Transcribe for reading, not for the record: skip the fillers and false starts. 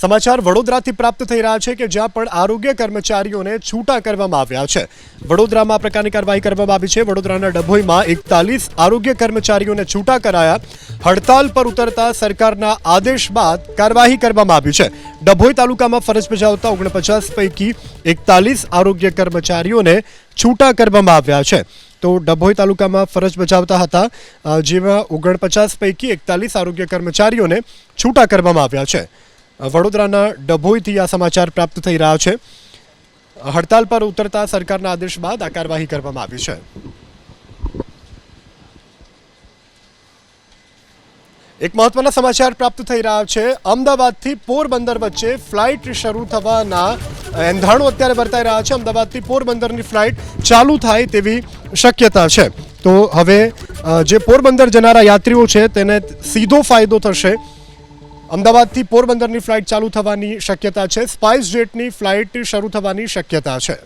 સમાચાર વડોદરાથી પ્રાપ્ત થઈ રહ્યા છે કે જ્યાં પણ આરોગ્ય કર્મચારીઓને છૂટા કરવામાં આવ્યા છે। વડોદરામાં આ પ્રકારની કાર્યવાહી કરવામાં આવી છે। વડોદરાના ડભોઈમાં 41 આરોગ્ય કર્મચારીઓને છૂટા કરાયા। હડતાલ પર ઉતરતા સરકારના આદેશ બાદ કાર્યવાહી કરવામાં આવી છે। ડભોઈ તાલુકામાં ફરજ બજાવતા 49 પૈકી 41 આરોગ્ય કર્મચારીઓને છૂટા કરવામાં આવ્યા છે। तो डभोई तालुका में फरज बजावता था जेमां 49 पैकी 41 आरोग्य कर्मचारीओ ने छूटा करवामां आव्या छे। वडोदराना डभोईथी आ समाचार प्राप्त थई रह्या छे। हड़ताल पर उतरता सरकारना आदेश बाद आ कार्यवाही करवामां आवी छे। एक महत्वना समाचार प्राप्त थई रह्या छे। अमदावादथी पोरबंदर वच्चे फ्लाइट शरू थवाना एंधाणो अत्यारे वर्ताई रह्या छे। अमदावादथी पोरबंदरनी फ्लाइट चालू थाय तेवी शक्यता छे। तो हवे जे पोरबंदर जनारा यात्रीओ छे तेने सीधो फायदो थशे। अमदावादथी पोरबंदरनी फ्लाइट चालू थवानी शक्यता छे। स्पाइस जेटनी फ्लाइट शरू थवानी शक्यता छे।